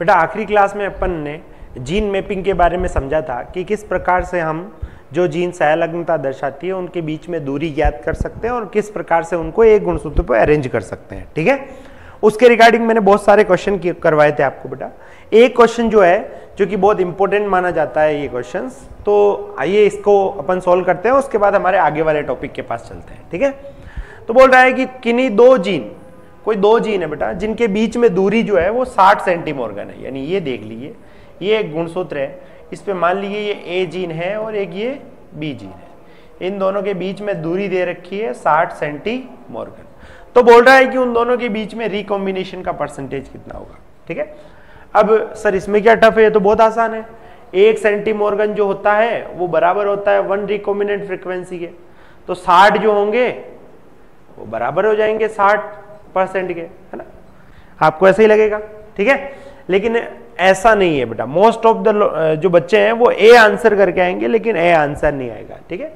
बेटा आखिरी क्लास में अपन ने जीन मैपिंग के बारे में समझा था कि किस प्रकार से हम जो जीन संलग्नता दर्शाती है उनके बीच में दूरी ज्ञात कर सकते हैं और किस प्रकार से उनको एक गुणसूत्र पर अरेंज कर सकते हैं। ठीक है, उसके रिगार्डिंग मैंने बहुत सारे क्वेश्चन करवाए थे आपको बेटा। एक क्वेश्चन जो है जो कि बहुत इंपॉर्टेंट माना जाता है ये क्वेश्चंस, तो आइए इसको अपन सॉल्व करते हैं, उसके बाद हमारे आगे वाले टॉपिक के पास चलते हैं। ठीक है, तो बोल रहा है कि किन्हीं दो जीन, कोई दो जीन है बेटा जिनके बीच में दूरी जो है वो 60 सेंटीमोर्गन है, यानी ये देख लीजिए ये एक गुणसूत्र है, इस पे मान लीजिए ये ए जीन है और एक ये बी जीन है, इन दोनों के बीच में दूरी दे रखी है 60 सेंटीमोर्गन। तो बोल रहा है कि उन दोनों के बीच में रिकॉम्बिनेशन का परसेंटेज कितना होगा। ठीक है, अब सर इसमें क्या टफ है, ये तो बहुत आसान है। 1 सेंटीमोर्गन जो होता है वो बराबर होता है 1 रिकॉम्बिनेंट फ्रीक्वेंसी के, तो 60 जो होंगे वो बराबर हो जाएंगे 60% के, है ना, आपको ऐसा ही लगेगा। ठीक है, लेकिन ऐसा नहीं है बेटा, मोस्ट ऑफ द जो बच्चे हैं वो ए आंसर करके आएंगे लेकिन ए आंसर नहीं आएगा। ठीक है,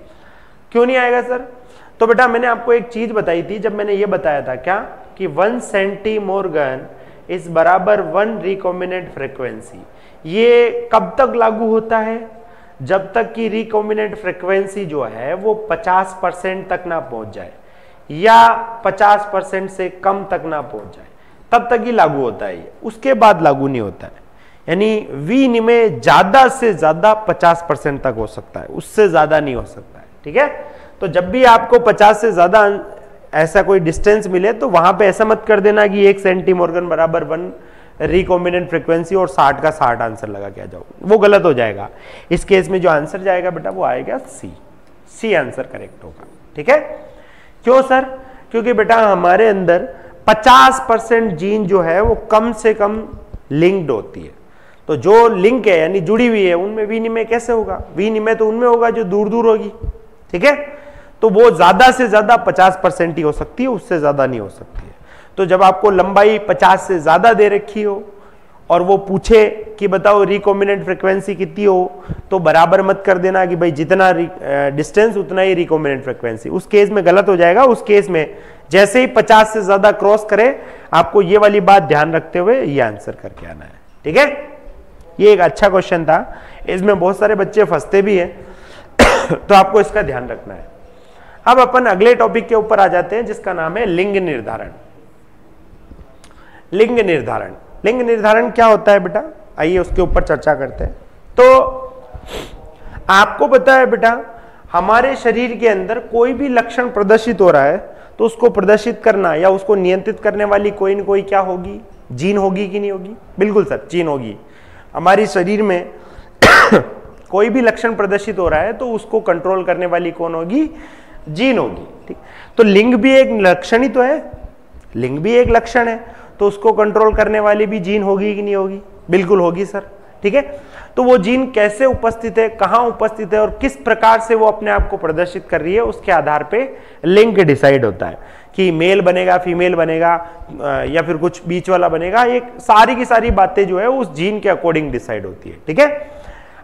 क्यों नहीं आएगा सर? तो बेटा मैंने आपको एक चीज बताई थी जब मैंने ये बताया था क्या कि 1 सेंटीमोर्गन इस बराबर 1 रिकॉम्बिनेंट फ्रीक्वेंसी। ये कब तक लागू होता है? जब तक कि रिकॉम्बिनेंट फ्रीक्वेंसी जो है वो 50% तक ना पहुंच जाए या 50% से कम तक ना पहुंच जाए, तब तक ही लागू होता है ये, उसके बाद लागू नहीं होता है। यानी वी में ज्यादा से ज्यादा 50% तक हो सकता है, उससे ज्यादा नहीं हो सकता है। ठीक है, तो जब भी आपको 50 से ज्यादा ऐसा कोई डिस्टेंस मिले तो वहां पे ऐसा मत कर देना कि 1 सेंटीमोर्गन बराबर 1 रिकॉम्बिनेंट फ्रीक्वेंसी और 60 का 60 आंसर लगा के आ जाओ, वो गलत हो जाएगा। इस केस में जो आंसर जाएगा बेटा वो आएगा सी आंसर करेक्ट होगा। ठीक है, क्यों सर? क्योंकि बेटा हमारे अंदर 50% जीन जो है वो कम से कम लिंक्ड होती है, तो जो लिंक है यानी जुड़ी हुई है उनमें विनिमय कैसे होगा? विनिमय तो उनमें होगा जो दूर दूर होगी। ठीक है, तो वो ज्यादा से ज्यादा 50% ही हो सकती है, उससे ज्यादा नहीं हो सकती है। तो जब आपको लंबाई 50 से ज्यादा दे रखी हो और वो पूछे कि बताओ रिकॉम्बिनेंट फ्रीक्वेंसी कितनी हो, तो बराबर मत कर देना कि भाई जितना डिस्टेंस उतना ही रिकॉम्बिनेंट फ्रीक्वेंसी, उस केस में गलत हो जाएगा। उस केस में जैसे ही 50 से ज्यादा क्रॉस करे आपको ये वाली बात ध्यान रखते हुए ये आंसर करके आना है। ठीक है, ये एक अच्छा क्वेश्चन था, इसमें बहुत सारे बच्चे फंसते भी हैं तो आपको इसका ध्यान रखना है। अब अपन अगले टॉपिक के ऊपर आ जाते हैं जिसका नाम है लिंग निर्धारण। लिंग निर्धारण, लिंग निर्धारण क्या होता है बेटा, आइए उसके ऊपर चर्चा करते हैं। तो आपको पता है बेटा हमारे शरीर के अंदर कोई भी लक्षण प्रदर्शित हो रहा है तो उसको प्रदर्शित करना या उसको नियंत्रित करने वाली कोई न कोई क्या होगी? जीन होगी कि नहीं होगी? बिल्कुल सर, जीन होगी। हमारी शरीर में कोई भी लक्षण प्रदर्शित हो रहा है तो उसको कंट्रोल करने वाली कौन होगी? जीन होगी। ठीक, तो लिंग भी एक लक्षण ही तो है, लिंग भी एक लक्षण है, तो उसको कंट्रोल करने वाली भी जीन होगी कि नहीं होगी? बिल्कुल होगी सर। ठीक है, तो वो जीन कैसे उपस्थित है, कहां उपस्थित है और किस प्रकार से वो अपने आप को प्रदर्शित कर रही है, उसके आधार पे लिंग डिसाइड होता है कि मेल बनेगा, फीमेल बनेगा या फिर कुछ बीच वाला बनेगा। एक सारी की सारी बातें जो है उस जीन के अकॉर्डिंग डिसाइड होती है। ठीक है,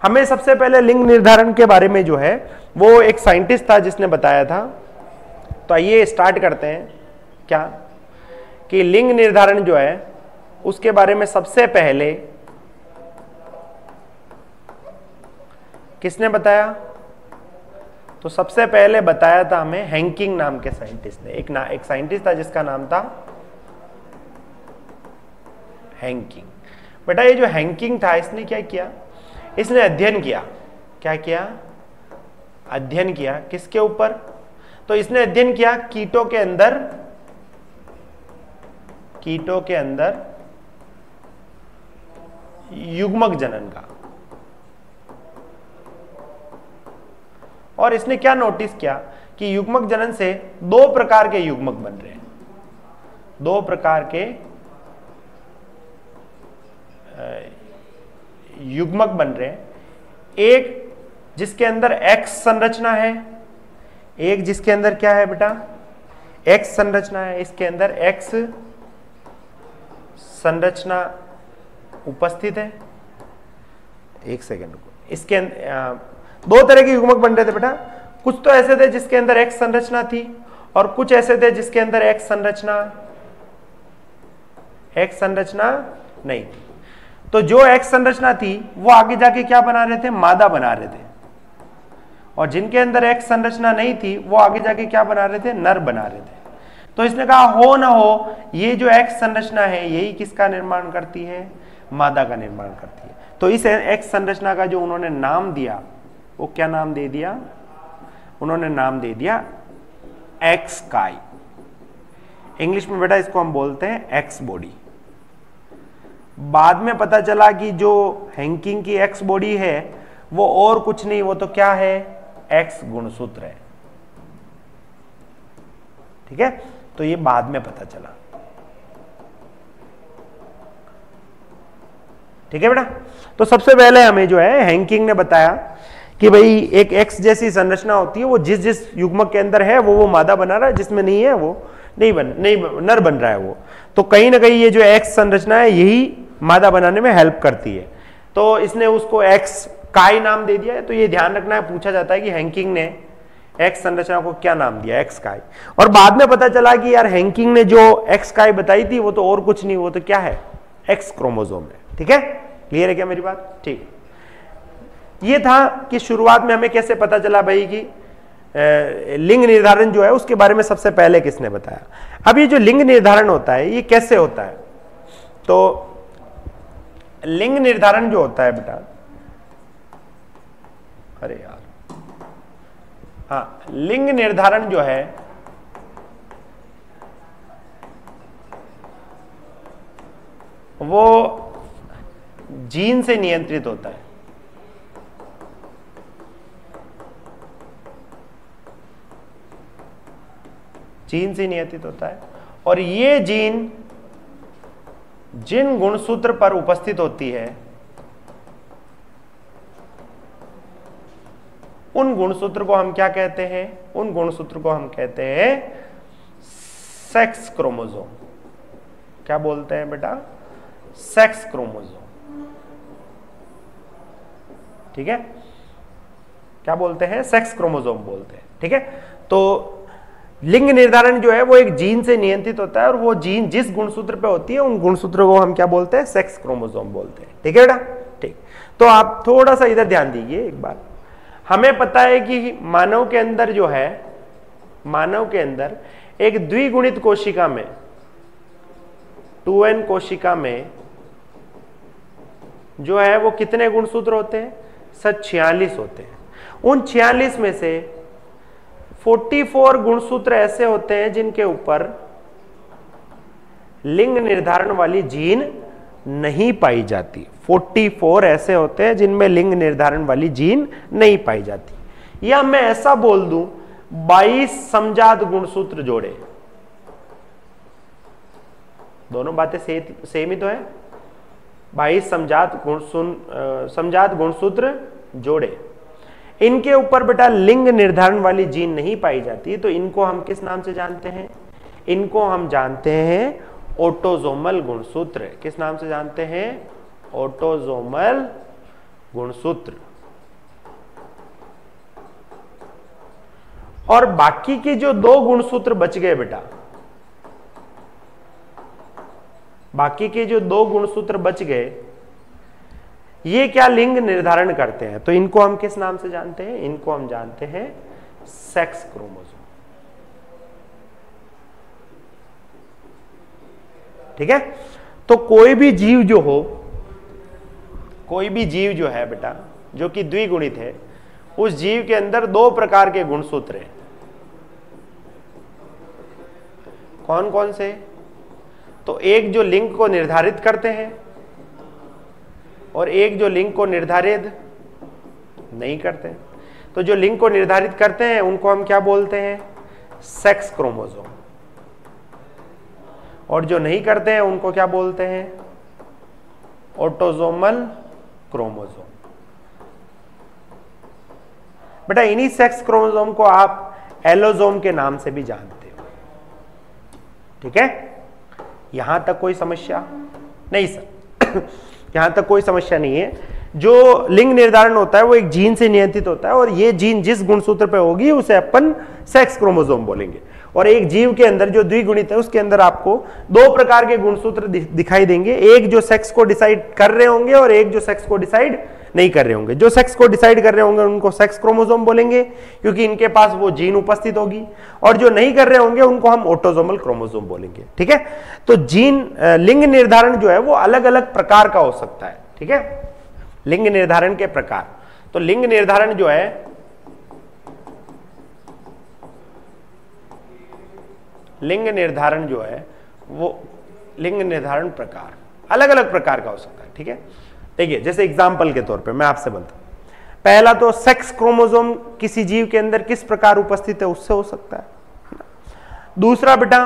हमें सबसे पहले लिंग निर्धारण के बारे में जो है वो एक साइंटिस्ट था जिसने बताया था। तो आइए स्टार्ट करते हैं क्या कि लिंग निर्धारण जो है उसके बारे में सबसे पहले किसने बताया? तो सबसे पहले बताया था हमें हैंकिंग नाम के साइंटिस्ट ने। एक साइंटिस्ट था जिसका नाम था हैंकिंग। बेटा ये जो हैंकिंग था इसने क्या किया? इसने अध्ययन किया। क्या किया? अध्ययन किया। किसके ऊपर? तो इसने अध्ययन किया कीटों के अंदर युग्मक जनन का। और इसने क्या नोटिस किया कि युग्मक जनन से 2 प्रकार के युग्मक बन रहे हैं, 2 प्रकार के युग्मक बन रहे हैं। एक जिसके अंदर X संरचना है, एक जिसके अंदर क्या है बेटा? X संरचना है, इसके अंदर X संरचना उपस्थित है। एक सेकंड को, इसके 2 तरह के युग्मक बन रहे थे बेटा। कुछ तो ऐसे थे जिसके अंदर X संरचना थी और कुछ ऐसे थे जिसके अंदर X संरचना नहीं थी। तो जो एक्स संरचना थी वो आगे जाके क्या बना रहे थे, मादा बना रहे थे, और जिनके अंदर एक्स संरचना नहीं थी वो आगे जाके क्या बना रहे थे, नर बना रहे थे। तो इसने कहा हो ना हो ये जो एक्स संरचना है यही किसका निर्माण करती है, मादा का निर्माण करती है। तो इस एक्स संरचना का जो उन्होंने नाम दिया वो क्या नाम दे दिया, उन्होंने नाम दे दिया एक्स काई। इंग्लिश में बेटा इसको हम बोलते हैं एक्स बॉडी। बाद में पता चला कि जो हैंकिंग की एक्स बॉडी है वो और कुछ नहीं, वो तो क्या है, एक्स गुणसूत्र है। ठीक है, तो ये बाद में पता चला। ठीक है बेटा, तो सबसे पहले हमें जो है हैंकिंग ने बताया कि भाई एक एक्स जैसी संरचना होती है, वो जिस जिस युग्मक के अंदर है वो मादा बना रहा है, जिसमें नहीं है वो नर बन रहा है वो। तो कहीं ना कहीं ये जो एक्स संरचना है यही मादा बनाने में हेल्प करती है। तो इसने उसको एक्स काई नाम दे दिया है। तो ये ध्यान रखना है, पूछा जाता है कि हैंकिंग ने एक्स संरचना को क्या नाम दिया, एक्स काई। और बाद में पता चला कि यार हैंकिंग ने जो एक्स काई बताई थी वो तो और कुछ नहीं, वो तो क्या है, एक्स क्रोमोसोम है। ठीक है, क्लियर है क्या मेरी बात? ठीक, ये था कि शुरुआत में हमें कैसे पता चला भाई कि लिंग निर्धारण जो है उसके बारे में सबसे पहले किसने बताया। अब ये जो लिंग निर्धारण होता है ये कैसे होता है, तो लिंग निर्धारण जो होता है बेटा, अरे यार, हाँ, लिंग निर्धारण जो है वो जीन से नियंत्रित होता है। जीन से नियंत्रित होता है, और ये जीन जिन गुणसूत्र पर उपस्थित होती है उन गुणसूत्र को हम क्या कहते हैं, उन गुणसूत्र को हम कहते हैं सेक्स क्रोमोसोम। क्या बोलते हैं बेटा, सेक्स क्रोमोसोम। ठीक है, क्या बोलते हैं, सेक्स क्रोमोसोम बोलते हैं। ठीक है, तो लिंग निर्धारण जो है वो एक जीन से नियंत्रित होता है, और वो जीन जिस गुणसूत्र पे होती है उन गुणसूत्रों को हम क्या बोलते हैं, सेक्स क्रोमोसोम बोलते हैं। ठीक है बेटा, ठीक। तो आप थोड़ा सा इधर ध्यान दीजिए एक बार। हमें पता है कि मानव के अंदर जो है, मानव के अंदर एक द्विगुणित कोशिका में, 2n कोशिका में जो है वो कितने गुणसूत्र होते हैं, 46 होते हैं। उन 46 में से 44 गुणसूत्र ऐसे होते हैं जिनके ऊपर लिंग निर्धारण वाली जीन नहीं पाई जाती। 44 ऐसे होते हैं जिनमें लिंग निर्धारण वाली जीन नहीं पाई जाती। या मैं ऐसा बोल दूं 22 समजात गुणसूत्र जोड़े। दोनों बातें सेम ही तो है। 22 समजात गुणसूत्र जोड़े, इनके ऊपर बेटा लिंग निर्धारण वाली जीन नहीं पाई जाती। तो इनको हम किस नाम से जानते हैं, इनको हम जानते हैं ऑटोसोमल गुणसूत्र। किस नाम से जानते हैं, ऑटोसोमल गुणसूत्र। और बाकी के जो 2 गुणसूत्र बच गए बेटा, बाकी के जो 2 गुणसूत्र बच गए, ये क्या लिंग निर्धारण करते हैं। तो इनको हम किस नाम से जानते हैं, इनको हम जानते हैं सेक्स क्रोमोसोम। ठीक है, तो कोई भी जीव जो हो, कोई भी जीव जो है बेटा जो कि द्विगुणित है, उस जीव के अंदर 2 प्रकार के गुणसूत्र हैं। कौन कौन से, तो एक जो लिंग को निर्धारित करते हैं और एक जो लिंग को निर्धारित नहीं करते। तो जो लिंग को निर्धारित करते हैं उनको हम क्या बोलते हैं, सेक्स क्रोमोसोम, और जो नहीं करते हैं उनको क्या बोलते हैं, ऑटोसोमल क्रोमोसोम। बेटा इन्हीं सेक्स क्रोमोसोम को आप एलोसोम के नाम से भी जानते हो। ठीक है, यहां तक कोई समस्या नहीं सर? यहां तक कोई समस्या नहीं है। जो लिंग निर्धारण होता है वो एक जीन से नियंत्रित होता है, और ये जीन जिस गुणसूत्र पे होगी उसे अपन सेक्स क्रोमोसोम बोलेंगे। और एक जीव के अंदर जो द्विगुणित है उसके अंदर आपको दो प्रकार के गुणसूत्र दिखाई देंगे, एक जो सेक्स को डिसाइड कर रहे होंगे और एक जो सेक्स को डिसाइड नहीं कर रहे होंगे। जो सेक्स को डिसाइड कर रहे होंगे उनको सेक्स क्रोमोसोम बोलेंगे क्योंकि इनके पास वो जीन उपस्थित होगी, और जो नहीं कर रहे होंगे उनको हम ऑटोसोमल क्रोमोसोम बोलेंगे। ठीक है, तो जीन लिंग निर्धारण जो है वो अलग अलग प्रकार का हो सकता है। ठीक है, लिंग निर्धारण के प्रकार, तो लिंग निर्धारण जो है वो लिंग निर्धारण प्रकार अलग अलग प्रकार का हो सकता है। ठीक है, देखिए जैसे एग्जांपल के तौर पे मैं आपसे बोलता हूं, पहला तो सेक्स क्रोमोसोम किसी जीव के अंदर किस प्रकार उपस्थित है उससे हो सकता है। दूसरा बेटा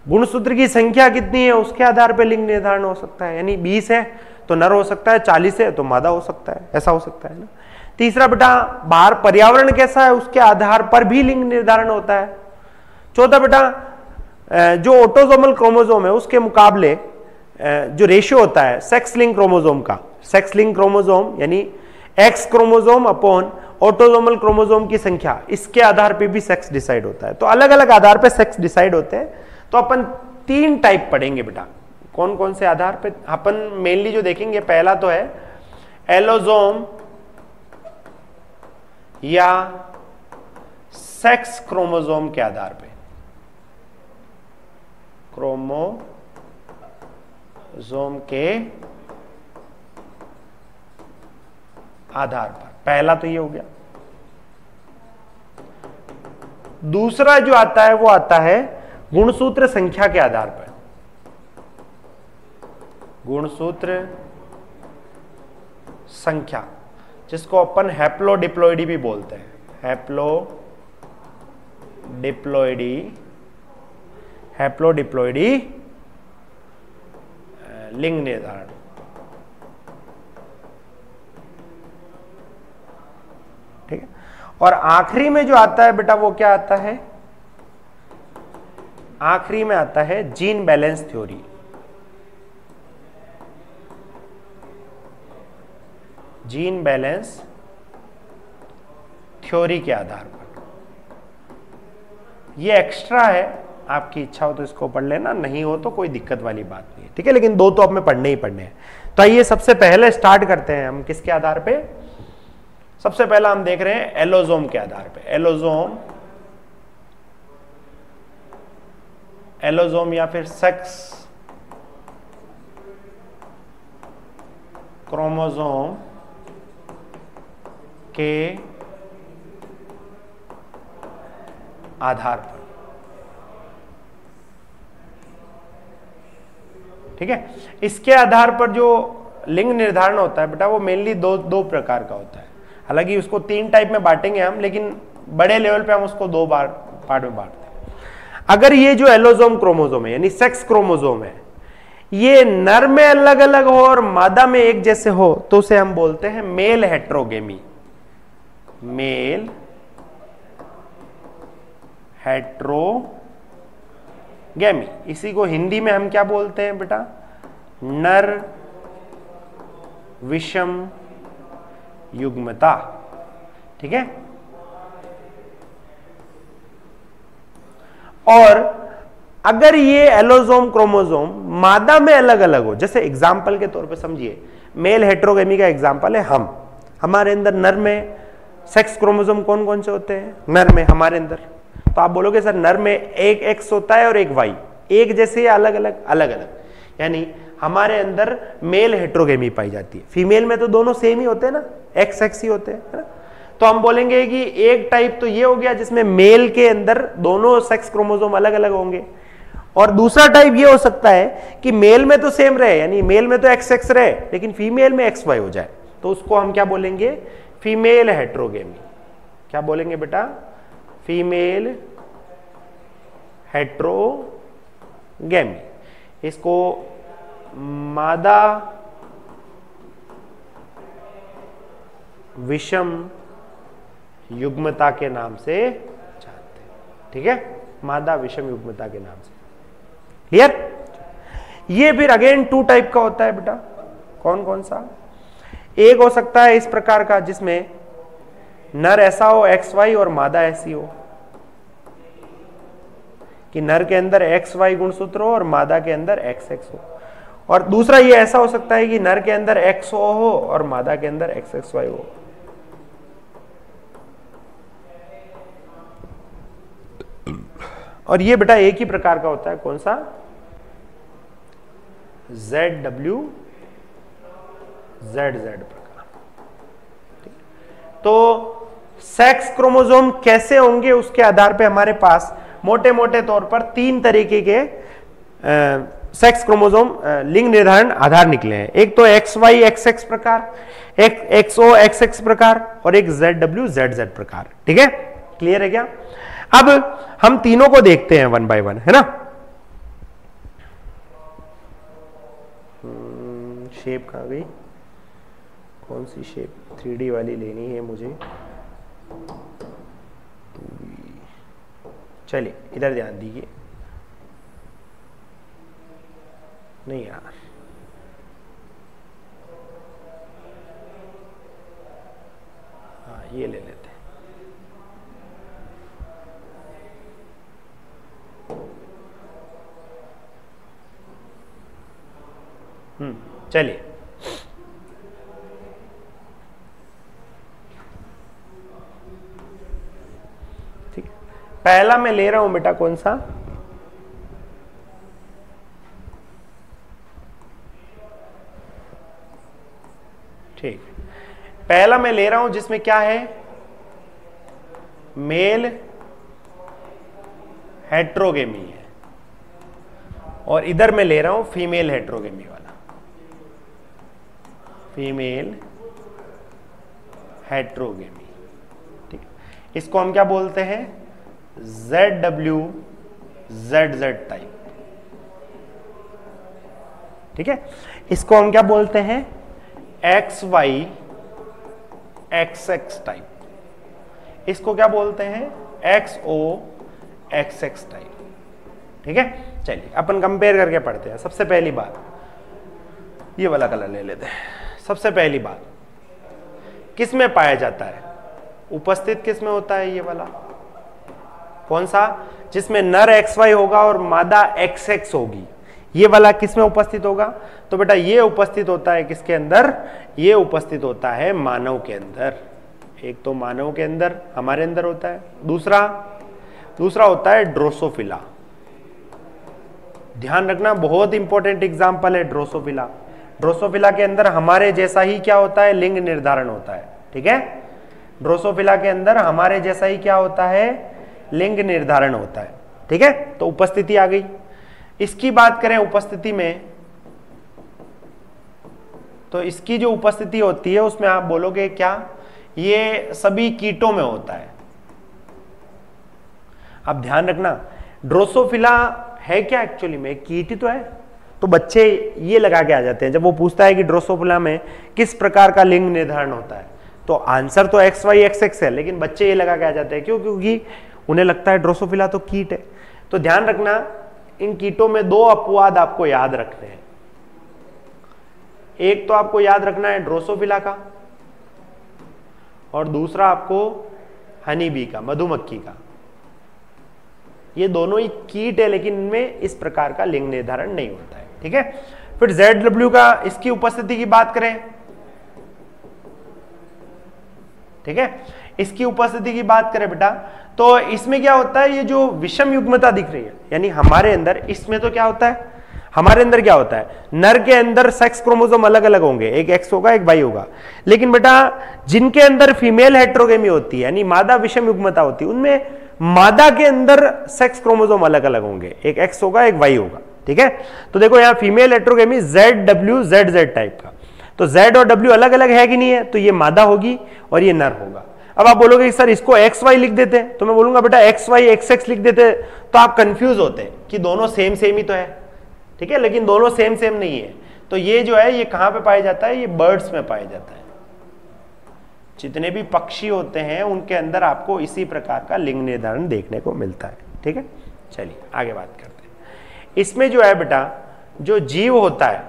गुणसूत्र की संख्या कितनी है उसके आधार पर लिंग निर्धारण हो सकता है, यानी 20 है तो नर हो सकता है, 40 है तो मादा हो सकता है, ऐसा हो सकता है ना। तीसरा बेटा बाहर पर्यावरण कैसा है उसके आधार पर भी लिंग निर्धारण होता है। चौथा बेटा जो ऑटोसोमल क्रोमोसोम है उसके मुकाबले जो रेशियो होता है सेक्स लिंक क्रोमोसोम का, सेक्स लिंक क्रोमोसोम यानी x chromosome upon autosomal chromosome की संख्या, इसके आधार पे भी सेक्स डिसाइड होता है। तो अलग अलग आधार पे सेक्स डिसाइड होते हैं। तो अपन 3 टाइप पढ़ेंगे बेटा, कौन कौन से आधार पे अपन मेनली जो देखेंगे, पहला तो है एलोसोम या सेक्स क्रोमोसोम के आधार पे, क्रोमोसोम के आधार पर, पहला तो ये हो गया। दूसरा जो आता है वो आता है गुणसूत्र संख्या के आधार पर, गुणसूत्र संख्या जिसको अपन हैप्लोडिप्लॉइडी भी बोलते हैं, हैप्लोडिप्लॉइडी लिंग निर्धारण। ठीक है, और आखिरी में जो आता है बेटा वो क्या आता है, आखिरी में आता है gene balance theory. Gene balance theory के आधार पर, ये एक्स्ट्रा है, आपकी इच्छा हो तो इसको पढ़ लेना, नहीं हो तो कोई दिक्कत वाली बात नहीं है। ठीक है, लेकिन 2 तो अब में पढ़ने ही पढ़ने हैं। तो आइए सबसे पहले स्टार्ट करते हैं हम किसके आधार पे, सबसे पहला हम देख रहे हैं एलोसोम के आधार पे। एलोसोम या फिर सेक्स क्रोमोसोम के आधार पर। ठीक है, इसके आधार पर जो लिंग निर्धारण होता है बेटा वो मेनली दो प्रकार का होता है। हालांकि उसको 3 टाइप में बांटेंगे हम, लेकिन बड़े लेवल पे हम उसको 2 पार्ट में बांटते हैं। अगर ये जो एलोसोम क्रोमोसोम है यानी सेक्स क्रोमोसोम है, ये नर में अलग अलग हो और मादा में एक जैसे हो तो उसे हम बोलते हैं मेल हेट्रोगेमी। मेल हेट्रोगेमी, इसी को हिंदी में हम क्या बोलते हैं बेटा, नर विषम युग्मता। ठीक है, और अगर ये एलोसोम क्रोमोसोम मादा में अलग अलग हो, जैसे एग्जाम्पल के तौर पे समझिए, मेल हेट्रोगेमी का एग्जाम्पल है हम, हमारे अंदर नर में सेक्स क्रोमोसोम कौन कौन से होते हैं नर में हमारे अंदर, तो आप बोलोगे सर नर में एक एक्स होता है और एक वाई, एक जैसे या अलग अलग, अलग अलग, यानी हमारे अंदर मेल हेट्रोगेमी पाई जाती है। फीमेल में तो दोनों सेम ही होते हैं ना, एक्स एक्स ही होते हैं, है ना। तो हम बोलेंगे कि एक टाइप तो ये हो गया जिसमें मेल के अंदर दोनों सेक्स क्रोमोसोम अलग अलग होंगे, और दूसरा टाइप ये हो सकता है कि मेल में तो सेम रहे, यानी मेल में तो एक्स एक्स रहे लेकिन फीमेल में एक्स वाई हो जाए, तो उसको हम क्या बोलेंगे, फीमेल हेट्रोगेमी। क्या बोलेंगे बेटा, फीमेल हेट्रोगेमी। इसको मादा विषम युग्मता के नाम से जानते हैं। ठीक है, मादा विषम युग्मता के नाम से। क्लियर। ये फिर अगेन 2 टाइप का होता है बेटा, कौन कौन सा, एक हो सकता है इस प्रकार का जिसमें नर ऐसा हो एक्स वाई और मादा ऐसी हो, कि नर के अंदर एक्स वाई गुणसूत्र हो और मादा के अंदर एक्स एक्स हो। और दूसरा ये ऐसा हो सकता है कि नर के अंदर एक्स ओ हो और मादा के अंदर एक्स एक्स वाई हो। और ये बेटा एक ही प्रकार का होता है, कौन सा? ZW ZZ प्रकार। तो सेक्स क्रोमोसोम कैसे होंगे उसके आधार पे हमारे पास मोटे मोटे तौर पर 3 तरीके के सेक्स क्रोमोसोम लिंग निर्धारण आधार निकले हैं। एक तो XY XX प्रकार, एक XO XX प्रकार और एक ZW ZZ प्रकार। ठीक है, क्लियर है क्या? अब हम तीनों को देखते हैं 1 by 1, है ना। शेप कहाँ गई? कौन सी शेप? 3D वाली लेनी है मुझे। चलिए इधर ध्यान दीजिए। नहीं यार, हाँ ये ले लेते हैं। चलिए ठीक, पहला मैं ले रहा हूं बेटा, कौन सा? ठीक, पहला मैं ले रहा हूं जिसमें क्या है? मेल हेट्रोगेमी है, और इधर मैं ले रहा हूं फीमेल हेट्रोगेमी वाला। फीमेल हेट्रोगेमी, ठीक, इसको हम क्या बोलते हैं? ZW ZZ type. ठीक है, इसको हम क्या बोलते हैं? XY XX type. इसको क्या बोलते हैं? XO XX type. ठीक है, चलिए अपन कंपेयर करके पढ़ते हैं। सबसे पहली बात, ये वाला कलर ले लेते हैं। सबसे पहली बात, किस में पाया जाता है? उपस्थित किस में होता है? ये वाला कौन सा? जिसमें नर XY होगा और मादा XX होगी। ये वाला किस में उपस्थित होगा? तो बेटा ये उपस्थित होता है किसके अंदर? ये उपस्थित होता है मानव के अंदर। एक तो मानव के अंदर, हमारे अंदर होता है। दूसरा होता है ड्रोसोफिला। ध्यान रखना, बहुत इंपॉर्टेंट एग्जाम्पल है ड्रोसोफिला। ड्रोसोफिला के अंदर हमारे जैसा ही क्या होता है? लिंग निर्धारण होता है। ठीक है, ड्रोसोफिला के अंदर हमारे जैसा ही क्या होता है? लिंग निर्धारण होता है। ठीक है, तो उपस्थिति आ गई। इसकी बात करें उपस्थिति में, तो इसकी जो उपस्थिति होती है उसमें आप बोलोगे क्या? ये सभी कीटों में होता है। अब ध्यान रखना, ड्रोसोफिला है क्या एक्चुअली में? कीट ही तो है। तो बच्चे ये लगा के आ जाते हैं जब वो पूछता है कि ड्रोसोफिला में किस प्रकार का लिंग निर्धारण होता है, तो आंसर तो XY XX है, लेकिन बच्चे ये लगा के आ जाते हैं। क्यों? क्योंकि उन्हें लगता है ड्रोसोफिला तो कीट है। तो ध्यान रखना, इन कीटों में 2 अपवाद आपको याद रखने हैं। एक तो आपको याद रखना है ड्रोसोफिला का, और दूसरा आपको हनी बी का, मधुमक्खी का। ये दोनों ही कीट है, लेकिन इनमें इस प्रकार का लिंग निर्धारण नहीं होता है। ठीक है, फिर ZW का, इसकी उपस्थिति की बात करें। ठीक है, इसकी उपस्थिति की बात करें बेटा, तो इसमें क्या होता है? ये जो विषम युग्मता दिख रही है, यानी हमारे अंदर, इसमें तो क्या होता है? हमारे अंदर क्या होता है? नर के अंदर सेक्स क्रोमोसोम अलग अलग होंगे, एक X होगा एक Y होगा। लेकिन बेटा जिनके अंदर फीमेल हेट्रोगेमी होती है, यानी मादा विषम युग्मता होती है, उनमें मादा के अंदर सेक्स क्रोमोसोम अलग अलग होंगे, एक X होगा एक Y होगा। ठीक है, तो देखो यहाँ फीमेल हेट्रोगेमी ZW ZZ टाइप का, तो Z और W अलग अलग है कि नहीं है? तो ये मादा होगी और ये नर होगा। अब आप बोलोगे सर इसको XY लिख देते हैं, तो मैं बोलूंगा बेटा XY XX लिख देते हैं, तो आप कंफ्यूज होते हैं कि दोनों सेम सेम ही तो है। ठीक है, लेकिन दोनों सेम सेम नहीं है। तो ये जो है ये कहां पे पाया जाता है? ये बर्ड्स में पाया जाता है। जितने भी पक्षी होते हैं उनके अंदर आपको इसी प्रकार का लिंग निर्धारण देखने को मिलता है। ठीक है, चलिए आगे बात करते हैं। इसमें जो है बेटा, जो जीव होता है,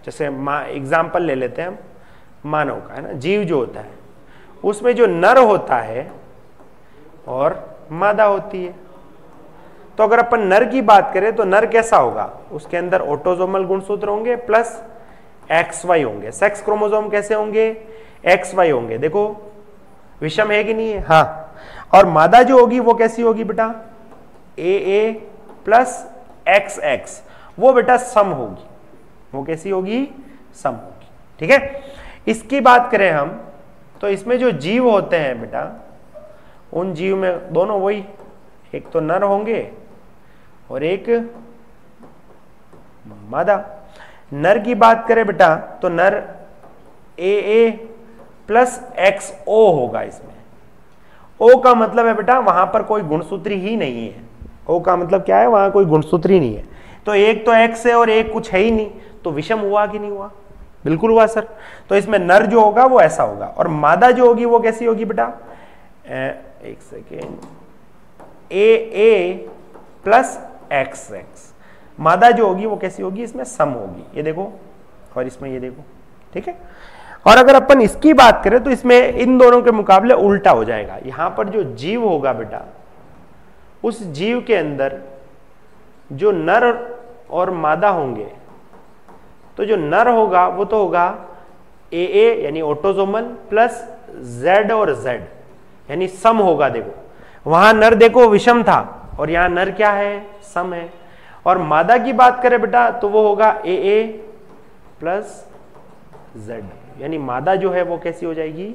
जैसे एग्जाम्पल ले लेते हैं हम मानव का, है ना। जीव जो होता है उसमें जो नर होता है और मादा होती है, तो तो अगर अपन नर की बात करें तो नर कैसा होगा, उसके अंदर ऑटोसोमल गुणसूत्र होंगे प्लस XY होंगे। सेक्स क्रोमोसोम कैसे होंगे, XY होंगे। देखो विषम है कि नहीं है, हाँ। और मादा जो होगी वो कैसी होगी बेटा, AA प्लस XX, वो बेटा सम होगी। वो कैसी होगी, सम होगी। ठीक है, इसकी बात करें हम तो इसमें जो जीव होते हैं बेटा, उन जीव में दोनों वही, एक तो नर होंगे और एक मादा। नर की बात करें बेटा तो नर AA प्लस XO होगा। इसमें O का मतलब है बेटा वहां पर कोई गुणसूत्री ही नहीं है। O का मतलब क्या है, वहां कोई गुणसूत्री नहीं है। तो एक तो X है और एक कुछ है ही नहीं, तो विषम हुआ कि नहीं हुआ, बिल्कुल हुआ सर। तो इसमें नर जो होगा वो ऐसा होगा और मादा जो होगी वो कैसी होगी बेटा, एक सेकेंड, AA प्लस XX। मादा जो होगी वो कैसी होगी, इसमें सम होगी, ये देखो, और इसमें ये देखो। ठीक है, और अगर अपन इसकी बात करें तो इसमें इन दोनों के मुकाबले उल्टा हो जाएगा। यहां पर जो जीव होगा बेटा, उस जीव के अंदर जो नर और मादा होंगे, तो जो नर होगा वो तो होगा AA यानी ऑटोसोमल प्लस Z और Z यानी सम होगा। देखो वहां नर देखो विषम था और यहां नर क्या है, सम है। और मादा की बात करें बेटा तो वो होगा AA प्लस Z यानी मादा जो है वो कैसी हो जाएगी,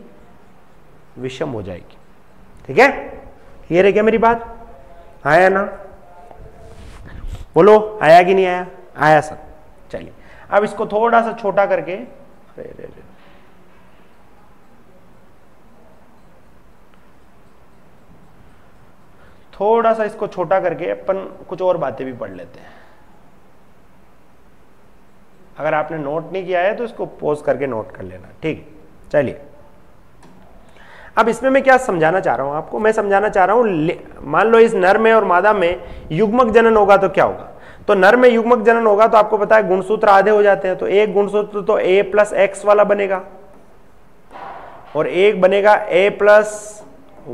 विषम हो जाएगी। ठीक है, क्लियर है क्या मेरी बात, आया ना, बोलो आया कि नहीं आया, आया सर। चलिए अब इसको थोड़ा सा छोटा करके, थोड़ा सा इसको छोटा करके अपन कुछ और बातें भी पढ़ लेते हैं। अगर आपने नोट नहीं किया है तो इसको पॉज करके नोट कर लेना, ठीक। चलिए अब इसमें मैं क्या समझाना चाह रहा हूं आपको, मैं समझाना चाह रहा हूं, मान लो इस नर में और मादा में युग्मक जनन होगा तो क्या होगा। तो नर में युग्मक जनन होगा तो आपको पता है गुणसूत्र आधे हो जाते हैं, तो एक गुणसूत्र तो A प्लस X वाला बनेगा और एक बनेगा A प्लस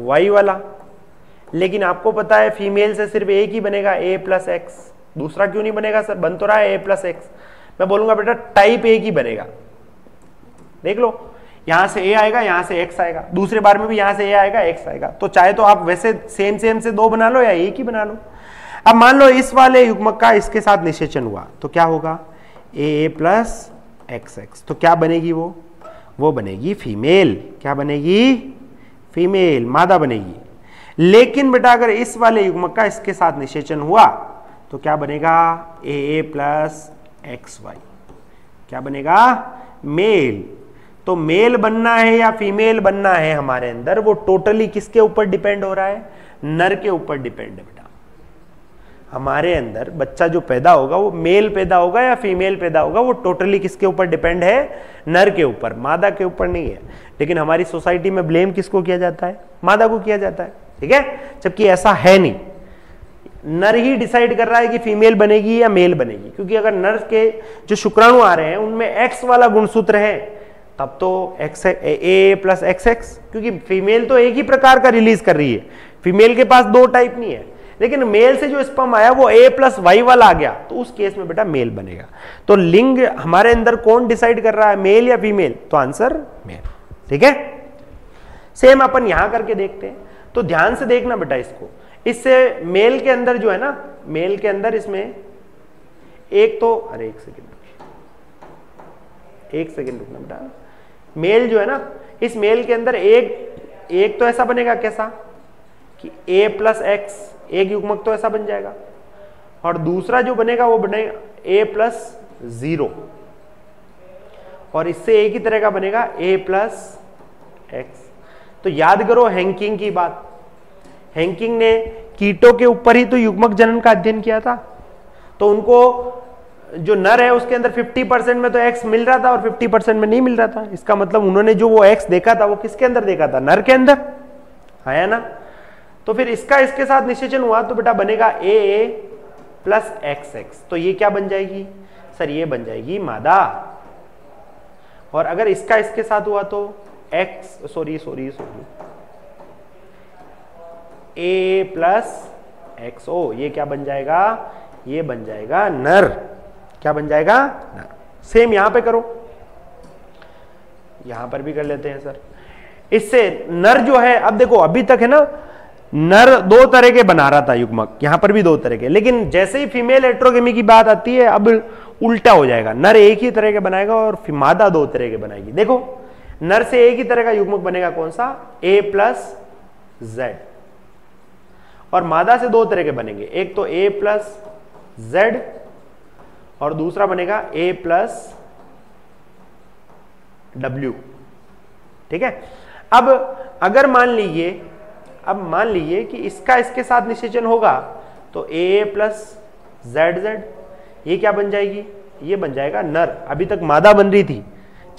Y वाला। लेकिन आपको पता है फीमेल से सिर्फ एक ही बनेगा, A प्लस X, दूसरा क्यों नहीं बनेगा सर, बन तो रहा है A प्लस X। मैं बोलूंगा बेटा टाइप एक ही बनेगा, देख लो यहां से A आएगा, यहां से X आएगा, दूसरे बार में भी यहां से A आएगा, X आएगा। तो चाहे तो आप वैसे सेम से दो बना लो या एक ही बना लो। अब मान लो इस वाले युग्मक का इसके साथ निषेचन हुआ तो क्या होगा, AA प्लस XX, तो क्या बनेगी वो बनेगी फीमेल। क्या बनेगी, फीमेल, मादा बनेगी। लेकिन बेटा अगर इस वाले युग्मक का इसके साथ निषेचन हुआ तो क्या बनेगा, AA प्लस XY, क्या बनेगा, मेल। तो मेल बनना है या फीमेल बनना है हमारे अंदर, वो टोटली किसके ऊपर डिपेंड हो रहा है, नर के ऊपर डिपेंड है बेटा। हमारे अंदर बच्चा जो पैदा होगा वो मेल पैदा होगा या फीमेल पैदा होगा, वो टोटली किसके ऊपर डिपेंड है, नर के ऊपर, मादा के ऊपर नहीं है। लेकिन हमारी सोसाइटी में ब्लेम किसको किया जाता है, मादा को किया जाता है, ठीक है, जबकि ऐसा है नहीं। नर ही डिसाइड कर रहा है कि फीमेल बनेगी या मेल बनेगी, क्योंकि अगर नर के जो शुक्राणु आ रहे हैं उनमें X वाला गुणसूत्र है तब तो A प्लस XX, क्योंकि फीमेल तो एक ही प्रकार का रिलीज कर रही है, फीमेल के पास दो टाइप नहीं है। लेकिन मेल से जो स्पर्म आया वो A प्लस Y वाला आ गया, तो उस केस में बेटा मेल बनेगा। तो लिंग हमारे अंदर कौन डिसाइड कर रहा है, मेल या फीमेल, तो आंसर मेल। ठीक है, सेम अपन यहां करके देखते हैं। तो ध्यान से देखना बेटा इसको, इससे मेल के अंदर जो है ना, मेल के अंदर इसमें एक तो, अरे एक सेकेंड रुकना बेटा, मेल जो है ना, इस मेल के अंदर एक तो ऐसा बनेगा कैसा कि A प्लस X, एक युग्मक तो ऐसा बन जाएगा, और दूसरा जो बनेगा वो बनेगा A प्लस 0, और इससे एक ही तरह का बनेगा A प्लस X। तो याद करो हैंकिंग की बात, हैंकिंग ने कीटों के ऊपर ही तो युग्मक जनन का अध्ययन किया था। तो उनको जो नर है उसके अंदर 50% में तो X मिल रहा था और 50% में नहीं मिल रहा था। इसका मतलब उन्होंने जो वो X देखा था वो किसके अंदर देखा था, नर के अंदर, आया ना। तो फिर इसका इसके साथ निषेचन हुआ तो बेटा बनेगा AA प्लस XX, तो ये क्या बन जाएगी सर, ये बन जाएगी मादा। और अगर इसका इसके साथ हुआ तो AA प्लस XO, ये क्या बन जाएगा, ये बन जाएगा नर। क्या बन जाएगा, नर। सेम यहां पे करो, यहां पर भी कर लेते हैं सर। इससे नर जो है, अब देखो अभी तक है ना, नर दो तरह के बना रहा था युग्मक, यहां पर भी दो तरह के, लेकिन जैसे ही फीमेल हेटेरोगेमी की बात आती है अब उल्टा हो जाएगा, नर एक ही तरह के बनाएगा और मादा दो तरह के बनाएगी। देखो नर से एक ही तरह का युग्मक बनेगा, कौन सा, A+Z, और मादा से दो तरह के बनेंगे, एक तो A+Z और दूसरा बनेगा A+W। ठीक है। अब अगर मान लीजिए कि इसका इसके साथ निषेचन होगा तो A+ZZ, ये क्या बन जाएगी, ये बन जाएगा नर। अभी तक मादा बन रही थी,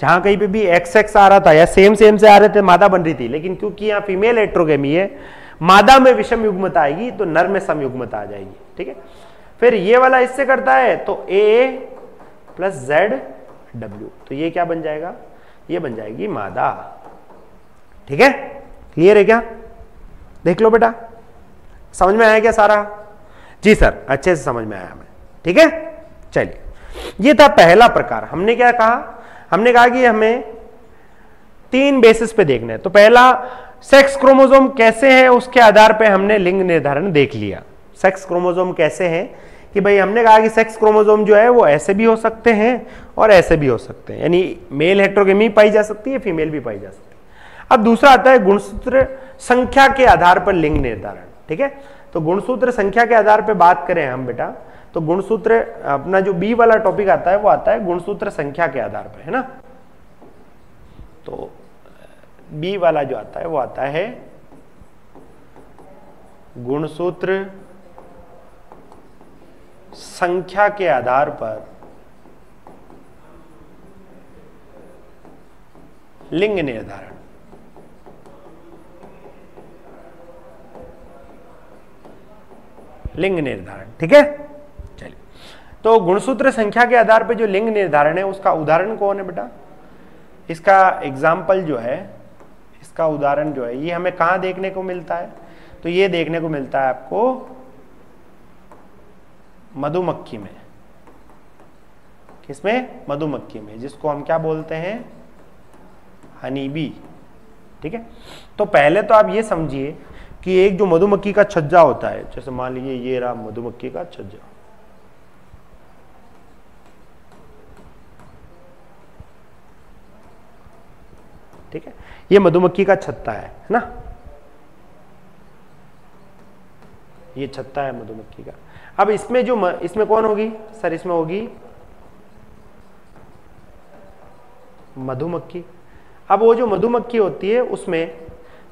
जहां कहीं पे भी XX आ रहा था या सेम से आ रहे थे, मादा बन रही थी, लेकिन क्योंकि यहाँ फीमेल हेटेरोगेमी है, मादा में विषम युग्मता आएगी तो नर में सम युग्मता आ जाएगी। ठीक है। फिर ये वाला इससे करता है तो A+ZW, तो ये क्या बन जाएगा, ये बन जाएगी मादा। ठीक है, क्लियर है क्या, देख लो बेटा, समझ में आया क्या सारा, जी सर अच्छे से समझ में आया हमें। ठीक है, चलिए ये था पहला प्रकार। हमने क्या कहा, हमने कहा कि हमें 3 बेसिस पे देखना है। तो पहला, सेक्स क्रोमोसोम कैसे हैं उसके आधार पे हमने लिंग निर्धारण देख लिया। सेक्स क्रोमोसोम कैसे हैं कि भाई हमने कहा कि सेक्स क्रोमोसोम जो है वो ऐसे भी हो सकते हैं और ऐसे भी हो सकते हैं, यानी मेल हेटेरोगेमी पाई जा सकती है, फीमेल भी पाई जा सकती है। अब दूसरा आता है गुणसूत्र संख्या के आधार पर लिंग निर्धारण। ठीक है, तो गुणसूत्र संख्या के आधार पर बात करें हम बेटा, तो गुणसूत्र अपना जो बी वाला टॉपिक आता है वो आता है गुणसूत्र संख्या के आधार पर, है ना। तो बी वाला जो आता है वो आता है गुणसूत्र संख्या के आधार पर लिंग निर्धारण। लिंग निर्धारण, ठीक है। चलिए, तो गुणसूत्र संख्या के आधार पर जो लिंग निर्धारण है उसका उदाहरण कौन है बेटा, इसका एग्जाम्पल जो है, इसका उदाहरण जो है, ये हमें कहां देखने को मिलता है, तो ये देखने को मिलता है आपको मधुमक्खी में। किसमें, मधुमक्खी में, जिसको हम क्या बोलते हैं, हनी बी। ठीक है, तो पहले तो आप ये समझिए कि एक जो मधुमक्खी का छज्जा होता है, जैसे मान लीजिए ये रहा मधुमक्खी का छज्जा, ठीक है, ये मधुमक्खी का छत्ता है ना, ये छत्ता है मधुमक्खी का। अब इसमें जो इसमें कौन होगी सर, इसमें होगी मधुमक्खी। अब वो जो मधुमक्खी होती है उसमें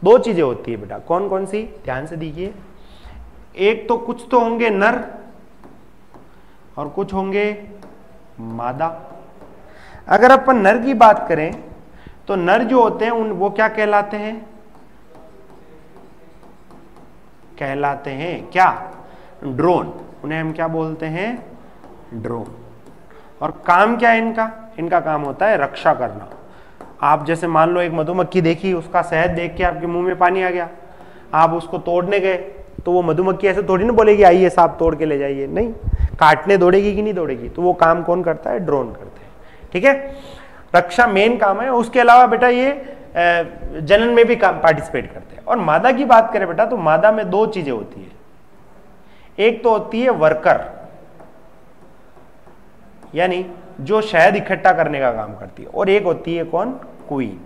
दो चीजें होती है बेटा, कौन कौन सी, ध्यान से देखिए। एक तो कुछ तो होंगे नर और कुछ होंगे मादा। अगर अपन नर की बात करें तो नर जो होते हैं वो क्या कहलाते हैं, कहलाते हैं क्या, ड्रोन। उन्हें हम क्या बोलते हैं, ड्रोन। और काम क्या है इनका, इनका काम होता है रक्षा करना। आप जैसे मान लो एक मधुमक्खी देखी, उसका शहद देख के आपके मुंह में पानी आ गया, आप उसको तोड़ने गए तो वो मधुमक्खी ऐसे थोड़ी ना बोलेगी आइए साहब तोड़ के ले जाइए, नहीं, काटने दौड़ेगी कि नहीं दौड़ेगी। तो वो काम कौन करता है, ड्रोन करते हैं। ठीक है, रक्षा मेन काम है। उसके अलावा बेटा ये जनन में भी पार्टिसिपेट करते हैं। और मादा की बात करें बेटा, तो मादा में दो चीजें होती है, एक तो होती है वर्कर, यानी जो शहद इकट्ठा करने का काम करती है, और एक होती है कौन, क्वीन।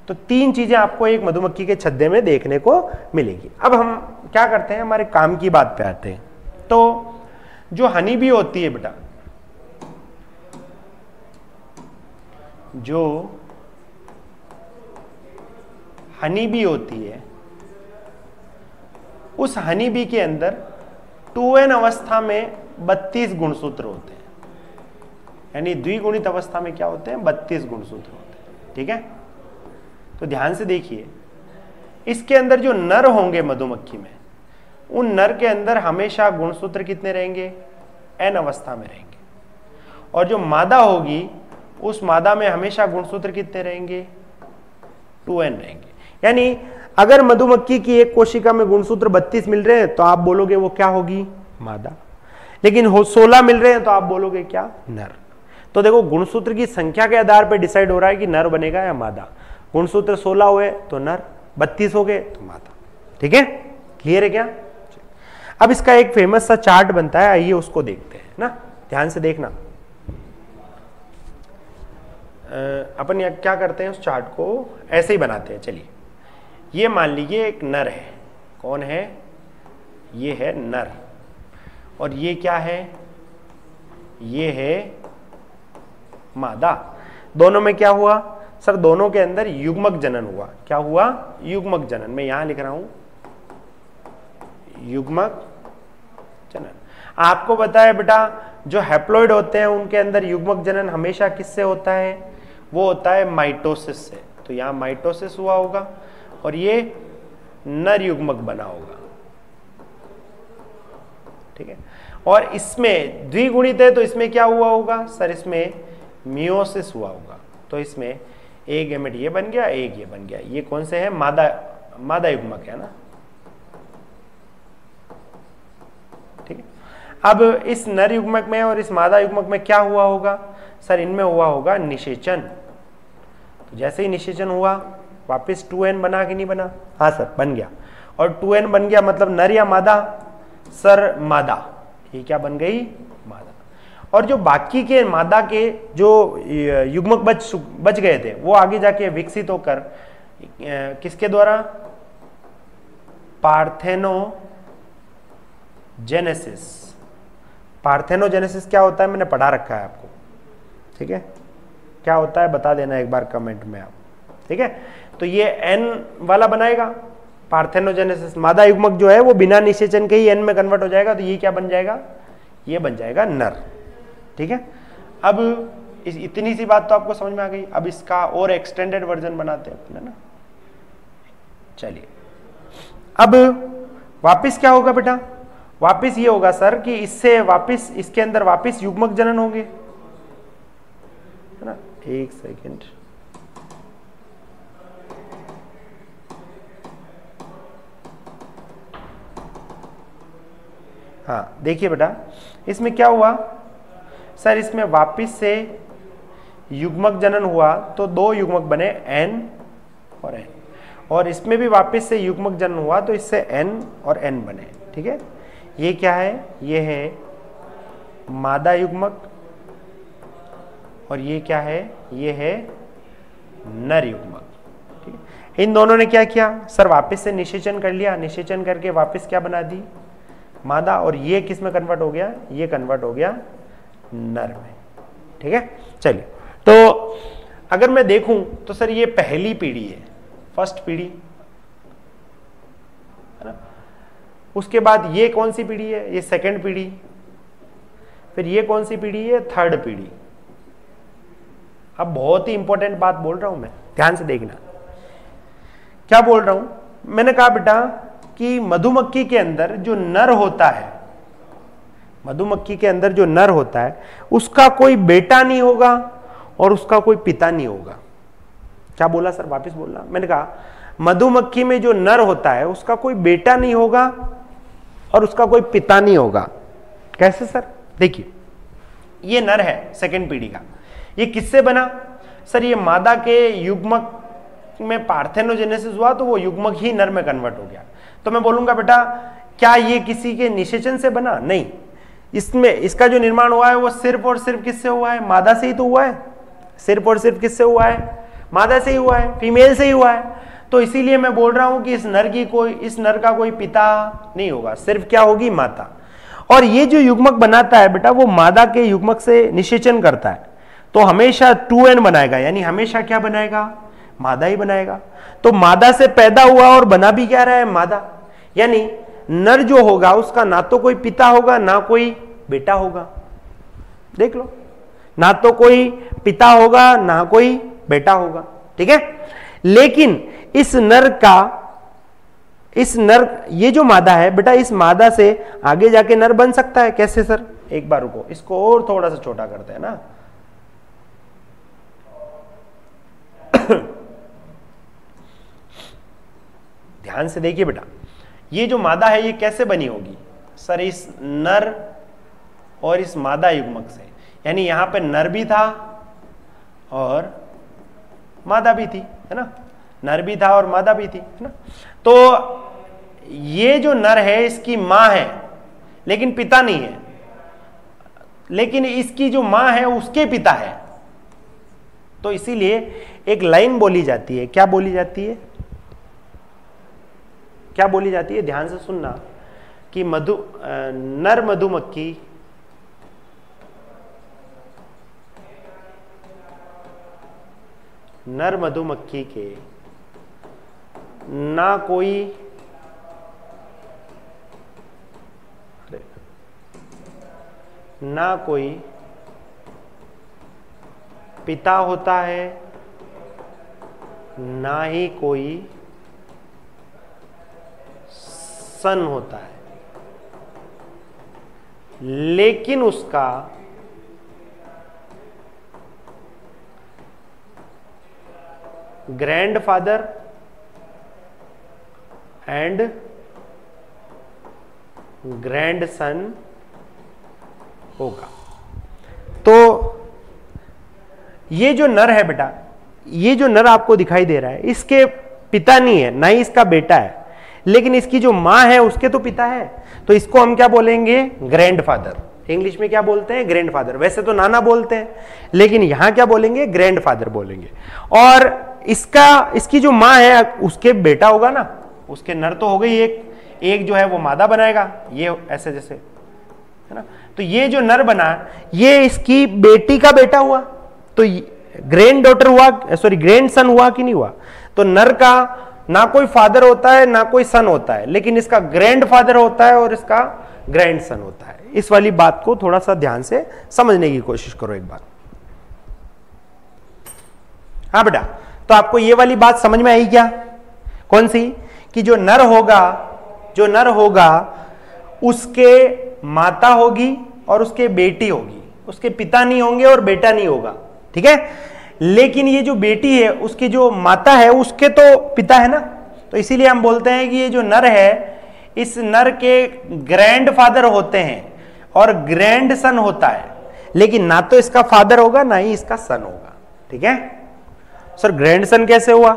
तो 3 चीजें आपको एक मधुमक्खी के छद्दे में देखने को मिलेगी। अब हम क्या करते हैं, हमारे काम की बात पे आते हैं। तो जो हनी बी होती है बेटा, जो हनी बी होती है, उस हनी बी के अंदर 2n अवस्था में 32 गुणसूत्र होते हैं, यानी द्विगुणित अवस्था में क्या होते हैं, 32 गुणसूत्र होते हैं। ठीक है, तो ध्यान से देखिए, इसके अंदर जो नर होंगे मधुमक्खी में, उन नर के अंदर हमेशा गुणसूत्र कितने रहेंगे, n अवस्था में रहेंगे। और जो मादा होगी, उस मादा में हमेशा गुणसूत्र कितने रहेंगे, 2n रहेंगे। यानी अगर मधुमक्खी की एक कोशिका में गुणसूत्र 32 मिल रहे हैं तो आप बोलोगे वो क्या होगी, मादा। लेकिन 16 मिल रहे हैं तो आप बोलोगे क्या, नर। तो देखो गुणसूत्र की संख्या के आधार पर डिसाइड हो रहा है कि नर बनेगा या मादा। गुणसूत्र 16 हुए तो नर, 32 हो गए तो मादा। ठीक है, क्लियर है क्या। अब इसका एक फेमस सा चार्ट बनता है, आइए उसको देखते हैं ना, ध्यान से देखना। अपन यहाँ क्या करते हैं, उस चार्ट को ऐसे ही बनाते हैं। चलिए, ये मान लीजिए एक नर है, कौन है, ये है नर, और ये क्या है, ये है मादा। दोनों में क्या हुआ सर, दोनों के अंदर युग्मक जनन हुआ। क्या हुआ, युग्मक जनन। मैं यहां लिख रहा हूं युग्मक जनन। आपको बताया बेटा, जो हैप्लॉइड होते हैं उनके अंदर युग्मक जनन हमेशा किससे होता है, वो होता है माइटोसिस से। तो यहां माइटोसिस हुआ होगा और ये नर युग्मक बना होगा। ठीक है, और इसमें द्विगुणित है तो इसमें क्या हुआ होगा सर, इसमें मियोसिस हुआ होगा। तो इसमें एक गैमेट ये बन गया, एक ये बन गया। ये कौन से है, मादा युग्मक है ना। ठीक है, अब इस नर युग्मक में और इस मादा युग्मक में क्या हुआ होगा सर, इनमें हुआ होगा निषेचन। तो जैसे ही निषेचन हुआ वापस 2n बना कि नहीं बना, हाँ सर बन गया। और 2n बन गया मतलब नर या मादा सर, मादा। ये क्या बन गई, मादा। और जो बाकी के मादा के जो युग्मक बच गए थे वो आगे जाके विकसित होकर किसके द्वारा, पार्थेनोजेनेसिस। पार्थेनोजेनेसिस क्या होता है, मैंने पढ़ा रखा है आपको। ठीक है, क्या होता है बता देना एक बार कमेंट में आप। ठीक है, तो ये n वाला बनाएगा पार्थेनोजेनेसिस। मादा युग्मक जो है वो बिना निषेचन के ही n में कन्वर्ट हो जाएगा। तो ये क्या बन जाएगा, ये बन जाएगा नर। ठीक है, अब इतनी सी बात तो आपको समझ में आ गई। अब इसका और एक्सटेंडेड वर्जन बनाते हैं अपने ना। चलिए, अब वापिस क्या होगा बेटा, वापिस ये होगा सर कि इससे वापिस इसके अंदर वापिस युग्मक जनन होंगे, है ना। एक सेकेंड, हाँ देखिए बेटा, इसमें क्या हुआ सर, इसमें वापिस से युग्मक जनन हुआ तो दो युग्मक बने n और n, और इसमें भी वापिस से युग्मक जनन हुआ तो इससे n और n बने। ठीक है, ये क्या है, ये है मादा युग्मक, और ये क्या है, ये है नर युग्मक। ठीक है, इन दोनों ने क्या किया सर, वापिस से निषेचन कर लिया, निषेचन करके वापिस क्या बना दी, मादा। और ये किस में कन्वर्ट हो गया, ये कन्वर्ट हो गया नर में। ठीक है, चलिए, तो अगर मैं देखूं तो सर ये पहली पीढ़ी है, फर्स्ट पीढ़ी है ना। उसके बाद ये कौन सी पीढ़ी है, ये सेकंड पीढ़ी। फिर ये कौन सी पीढ़ी है, थर्ड पीढ़ी। अब बहुत ही इंपॉर्टेंट बात बोल रहा हूं मैं, ध्यान से देखना। क्या बोल रहा हूं, मैंने कहा बेटा कि मधुमक्खी के अंदर जो नर होता है, मधुमक्खी के अंदर जो नर होता है उसका कोई बेटा नहीं होगा और उसका कोई पिता नहीं होगा। क्या बोला सर, वापस बोलना। मैंने कहा मधुमक्खी में जो नर होता है उसका कोई बेटा नहीं होगा और उसका कोई पिता नहीं होगा। कैसे सर, देखिए ये नर है सेकंड पीढ़ी का, ये किससे बना सर, ये मादा के युग्मक में पार्थेनोजेनेसिस हुआ तो वो युग्मक ही नर में कन्वर्ट हो गया। तो मैं बोलूंगा बेटा क्या ये किसी के निषेचन से बना, नहीं। इसमें इसका जो निर्माण हुआ है वो सिर्फ और सिर्फ किससे हुआ है, मादा से ही तो हुआ है। सिर्फ और सिर्फ किससे हुआ है, मादा से ही हुआ है, फीमेल से ही हुआ है। तो इसीलिए मैं बोल रहा हूं कि इस नर का कोई पिता नहीं होगा, सिर्फ क्या होगी, माता। और ये जो युग्मक बनाता है बेटा वो मादा के युग्मक से निषेचन करता है, तो हमेशा 2n बनाएगा, यानी हमेशा क्या बनाएगा, मादा ही बनाएगा। तो मादा से पैदा हुआ और बना भी क्या रहा है, मादा। यानी नर जो होगा उसका ना तो कोई पिता होगा ना कोई बेटा होगा। देख लो, ना तो कोई पिता होगा ना कोई बेटा होगा। ठीक है, लेकिन इस नर ये जो मादा है बेटा, इस मादा से आगे जाके नर बन सकता है। कैसे सर, एक बार रुको, इसको और थोड़ा सा छोटा करते हैं ना। ध्यान से देखिए बेटा, ये जो मादा है ये कैसे बनी होगी सर? इस नर और इस मादा युग्मक से, यानी यहां पे नर भी था और मादा भी थी, है ना, नर भी था और मादा भी थी, है ना। तो ये जो नर है इसकी मां है लेकिन पिता नहीं है, लेकिन इसकी जो मां है उसके पिता है। तो इसीलिए एक लाइन बोली जाती है, क्या बोली जाती है, क्या बोली जाती है, ध्यान से सुनना, कि नर मधुमक्खी के ना कोई पिता होता है, ना ही कोई सन होता है, लेकिन उसका ग्रैंडफादर एंड ग्रैंडसन होगा। तो ये जो नर है बेटा, ये जो नर आपको दिखाई दे रहा है, इसके पिता नहीं है, ना ही इसका बेटा है, लेकिन इसकी जो मां है उसके तो पिता है। तो इसको हम क्या बोलेंगे? ग्रैंडफादर। इंग्लिश में क्या बोलते हैं? ग्रैंडफादर। वैसे तो नाना बोलते हैं, लेकिन यहां क्या बोलेंगे? ग्रैंडफादर बोलेंगे। और इसकी जो मां है उसके बेटा होगा ना, उसके नर तो हो गई एक जो है वो मादा बनाएगा, ये ऐसे जैसे, है ना। तो ये जो नर बना ये इसकी बेटी का बेटा हुआ, तो ग्रैंड डॉटर हुआ, सॉरी ग्रैंड सन हुआ कि नहीं हुआ? तो नर का ना कोई फादर होता है ना कोई सन होता है, लेकिन इसका ग्रैंड फादर होता है और इसका ग्रैंड सन होता है। इस वाली बात को थोड़ा सा ध्यान से समझने की कोशिश करो एक बार। हाँ बेटा, तो आपको ये वाली बात समझ में आई क्या? कौन सी? कि जो नर होगा उसके माता होगी और उसके बेटी होगी, उसके पिता नहीं होंगे और बेटा नहीं होगा, ठीक है। लेकिन ये जो बेटी है उसकी जो माता है उसके तो पिता है ना, तो इसीलिए हम बोलते हैं कि ये जो नर है इस नर के ग्रैंडफादर होते हैं और ग्रैंड सन होता है, लेकिन ना तो इसका फादर होगा ना ही इसका सन होगा, ठीक है। सर ग्रैंड सन कैसे हुआ?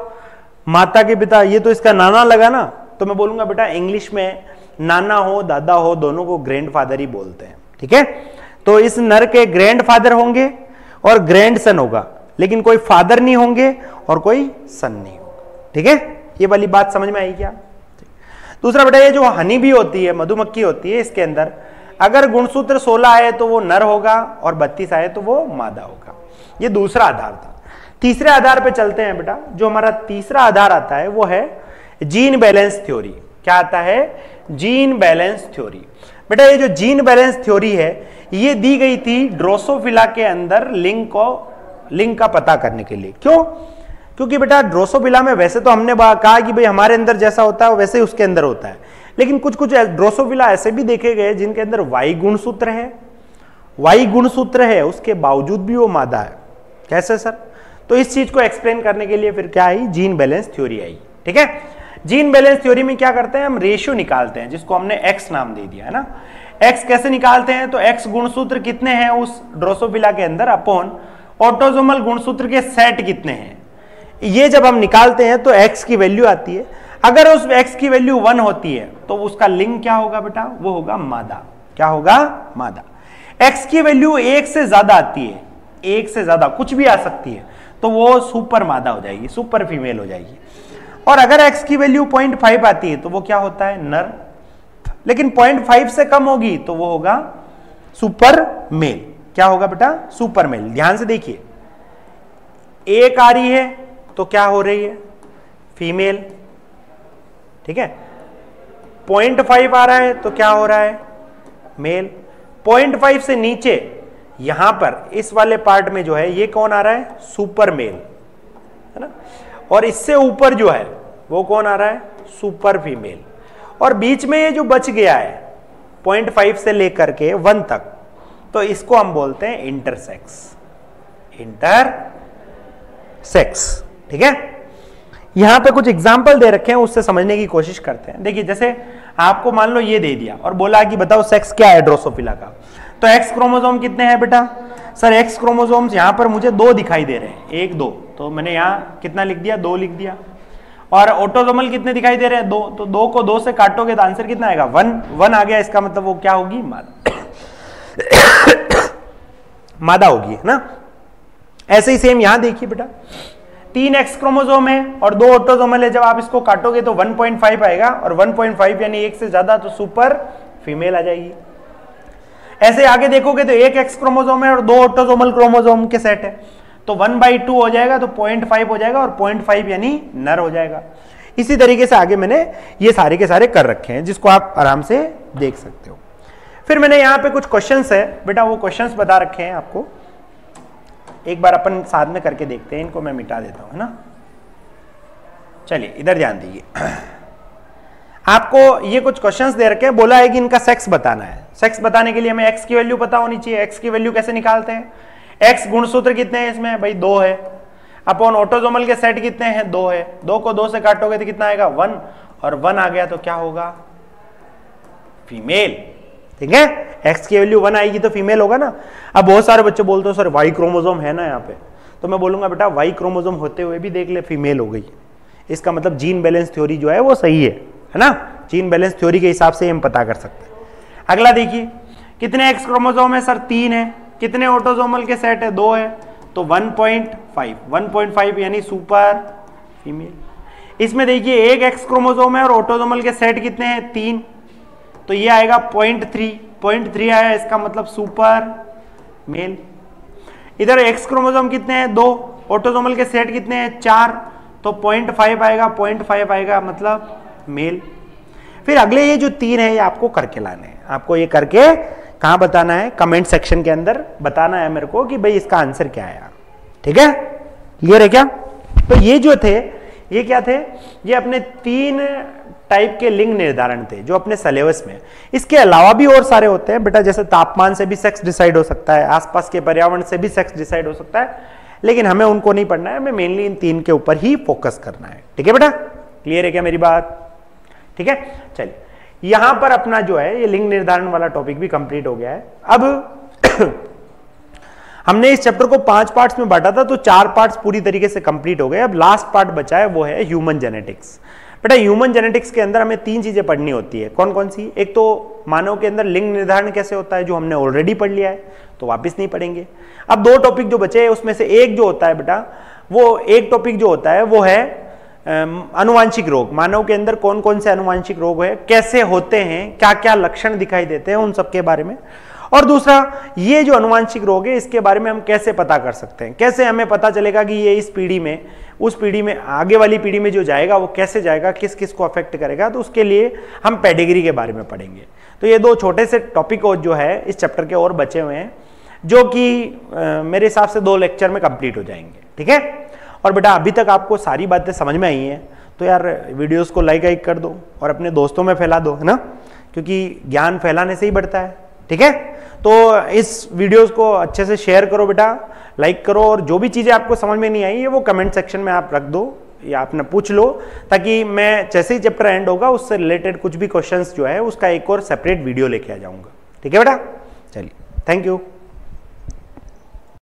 माता के पिता, ये तो इसका नाना लगा ना। तो मैं बोलूंगा बेटा इंग्लिश में नाना हो दादा हो दोनों को ग्रैंडफादर ही बोलते हैं, ठीक है। तो इस नर के ग्रैंडफादर होंगे और ग्रैंड सन होगा, लेकिन कोई फादर नहीं होंगे और कोई सन नहीं होगा, ठीक है। ये वाली बात समझ में आई क्या? दूसरा बेटा, ये जो हनी भी होती है, मधुमक्खी होती है, इसके अंदर अगर गुणसूत्र 16 आए तो वो नर होगा और 32 आए तो वो मादा होगा। ये दूसरा आधार था। तीसरे आधार पे चलते हैं बेटा। जो हमारा तीसरा आधार आता है वो है जीन बैलेंस थ्योरी। क्या आता है? Gene balance theory. बेटा ये जो जीन बैलेंस थ्योरी है ये दी गई थी ड्रोसोफिला के अंदर लिंक का पता करने के लिए। क्यों? क्योंकि बेटा ड्रोसोफिला में वैसे तो हमने कहा कि भाई हमारे अंदर जैसा होता है वैसे ही उसके अंदर होता है, लेकिन कुछ कुछ ड्रोसोफिला ऐसे भी देखे गए जिनके अंदर वाई गुणसूत्र है, उसके बावजूद भी वो मादा है। कैसे सर? तो इस चीज को एक्सप्लेन करने के लिए फिर क्या आई? जीन बैलेंस थ्योरी आई, ठीक है। जीन बैलेंस थ्योरी में क्या करते हैं? हम रेशियो निकालते हैं जिसको हमने एक्स नाम दे दिया है ना। एक्स कैसे निकालते हैं? तो एक्स गुणसूत्र कितने हैं उस ड्रोसोफिला के अंदर अपॉन ऑटोसोमल गुणसूत्र के सेट कितने हैं, ये जब हम निकालते हैं तो एक्स की वैल्यू आती है। अगर उस एक्स की वैल्यू 1 होती है तो उसका लिंग क्या होगा बेटा? वो होगा मादा। क्या होगा? मादा। एक्स की वैल्यू 1 से ज्यादा आती है, 1 से ज्यादा कुछ भी आ सकती है, तो वो सुपर मादा हो जाएगी, सुपर फीमेल हो जाएगी। और अगर एक्स की वैल्यू 0.5 आती है तो वो क्या होता है? नर। लेकिन 0.5 से कम होगी तो वो होगा सुपर मेल। क्या होगा बेटा? Super mail. ध्यान से देखिए, 1 आ रही है तो क्या हो रही है? फीमेल, ठीक है। 0.5 आ रहा है तो क्या हो रहा है? मेल। 0.5 से नीचे यहां पर इस वाले पार्ट में जो है ये कौन आ रहा है? सुपर मेल, है ना। और इससे ऊपर जो है वो कौन आ रहा है? Super female. और बीच में ये जो बच गया है 0.5 से लेकर के 1 तक, तो इसको हम बोलते हैं इंटरसेक्स, ठीक है। यहां पे कुछ एग्जाम्पल दे रखे हैं, उससे समझने की कोशिश करते हैं। देखिए जैसे आपको मान लो ये दे दिया और बोला कि बताओ सेक्स क्या है ड्रोसोफिला का, तो एक्स क्रोमोसोम कितने हैं बेटा? सर एक्स क्रोमोसोम्स यहां पर मुझे 2 दिखाई दे रहे हैं, 1 2, तो मैंने यहां कितना लिख दिया? 2 लिख दिया। और ऑटोसोमल कितने दिखाई दे रहे हैं? 2, तो 2 को 2 से काटोगे तो आंसर कितना आएगा? 1 आ गया। इसका मतलब वो क्या होगी? मादा होगी, है ना। ऐसे ही सेम यहां देखिए बेटा, 3 एक्स क्रोमोसोम है और 2 ऑटोसोमल है, जब आप इसको काटोगे तो 1.5 आएगा, और 1.5 यानी 1 से ज्यादा तो सुपर फीमेल आ जाएगी। ऐसे आगे देखोगे तो 1 एक्स क्रोमोसोम है और 2 ऑटोसोमल क्रोमोसोम के सेट है, तो 1/2 हो जाएगा, तो 0.5 हो जाएगा, और 0.5 यानी नर हो जाएगा। इसी तरीके से आगे मैंने ये सारे के सारे कर रखे हैं, जिसको आप आराम से देख सकते हो। फिर मैंने यहाँ पे कुछ क्वेश्चंस है बेटा, वो क्वेश्चंस बता रखे हैं आपको, एक बार अपन साथ में करके देखते हैं। इनको मैं मिटा देता हूं, है ना। चलिए इधर ध्यान दीजिए। आपको ये कुछ क्वेश्चंस दे रखे हैं, बोला है कि इनका सेक्स बताना है। सेक्स बताने के लिए हमें एक्स की वैल्यू पता होनी चाहिए। एक्स की वैल्यू कैसे निकालते हैं? एक्स गुणसूत्र कितने हैं इसमें? भाई 2 है। अपॉन ऑटोसोमल के सेट कितने हैं? 2 है। 2 को 2 से काटोगे तो कितना आएगा? 1, और 1 आ गया तो क्या होगा? फीमेल। ठीक है, एक्स की वैल्यू 1 आएगी तो फीमेल होगा ना। अब बहुत सारे बच्चे बोलते हो सर वाई क्रोमोसोम है ना यहाँ पे, तो मैं बोलूंगा बेटा वाई क्रोमोसोम होते हुए भी देख ले फीमेल हो गई, इसका मतलब जीन बैलेंस थ्योरी जो है वो सही है ना। जीन बैलेंस थ्योरी के हिसाब से हम पता कर सकते हैं। अगला देखिए, कितने एक्स क्रोमोसोम है? सर 3 है। कितने ऑटोसोमल के सेट है? 2 है, तो 1.5 यानी सुपर फीमेल। इसमें देखिए 1 एक्स क्रोमोसोम है और ऑटोसोमल के सेट कितने हैं? 3, तो ये आएगा 0.3 आया, इसका मतलब सुपर मेल। इधर एक्स क्रोमोसोम कितने हैं? 2, ऑटोसोमल के सेट कितने हैं? 4, तो 0.5 आएगा, 0.5 आएगा मतलब मेल। फिर अगले ये जो 3 है ये आपको करके लाने हैं। आपको ये करके कहां बताना है? कमेंट सेक्शन के अंदर बताना है मेरे को कि भाई इसका आंसर क्या आया। ठीक है, क्लियर है क्या? तो ये जो थे ये क्या थे? ये अपने 3 टाइप के लिंग निर्धारण थे जो अपने सिलेबस में। इसके अलावा भी और सारे होते हैं बेटा, जैसे तापमान से भी सेक्स डिसाइड हो सकता है, आसपास के पर्यावरण से भी सेक्स डिसाइड हो सकता है, लेकिन हमें उनको नहीं पढ़ना है, हमें मेनली इन 3 के ऊपर ही फोकस करना है। ठीक है बेटा, क्लियर है क्या मेरी बात? ठीक है, चलिए यहां पर अपना जो है ये लिंग निर्धारण वाला टॉपिक भी कंप्लीट हो गया है। अब हमने इस चैप्टर को 5 पार्ट्स में बांटा था, तो 4 पार्ट्स पूरी तरीके से कंप्लीट हो गए। अब लास्ट पार्ट बचा है वो है ह्यूमन जेनेटिक्स। बेटा ह्यूमन जेनेटिक्स के अंदर हमें 3 चीजें पढ़नी होती है। कौन कौन सी? एक तो मानव के अंदर लिंग निर्धारण कैसे होता है, जो हमने ऑलरेडी पढ़ लिया है, तो वापस नहीं पढ़ेंगे। अब 2 टॉपिक जो बचे हैं उसमें से एक जो होता है बेटा, वो एक टॉपिक जो होता है वो है अनुवांशिक रोग। मानव के अंदर कौन कौन से अनुवांशिक रोग है, कैसे होते हैं, क्या क्या लक्षण दिखाई देते हैं, उन सब के बारे में। और दूसरा, ये जो अनुवांशिक रोग है इसके बारे में हम कैसे पता कर सकते हैं, कैसे हमें पता चलेगा कि ये इस पीढ़ी में, उस पीढ़ी में, आगे वाली पीढ़ी में जो जाएगा वो कैसे जाएगा, किस किस को अफेक्ट करेगा। तो उसके लिए हम पेडिग्री के बारे में पढ़ेंगे। तो ये 2 छोटे से टॉपिक और जो है इस चैप्टर के और बचे हुए हैं, जो कि मेरे हिसाब से 2 लेक्चर में कंप्लीट हो जाएंगे। ठीक है, और बेटा अभी तक आपको सारी बातें समझ में आई हैं, तो यार वीडियोस को लाइक कर दो और अपने दोस्तों में फैला दो, है ना, क्योंकि ज्ञान फैलाने से ही बढ़ता है। ठीक है, तो इस वीडियोस को अच्छे से शेयर करो बेटा, लाइक करो, और जो भी चीज़ें आपको समझ में नहीं आई है वो कमेंट सेक्शन में आप रख दो या आपने पूछ लो, ताकि मैं जैसे ही चैप्टर एंड होगा उससे रिलेटेड कुछ भी क्वेश्चंस जो है उसका एक और सेपरेट वीडियो लेके आ जाऊंगा। ठीक है बेटा, चलिए, थैंक यू।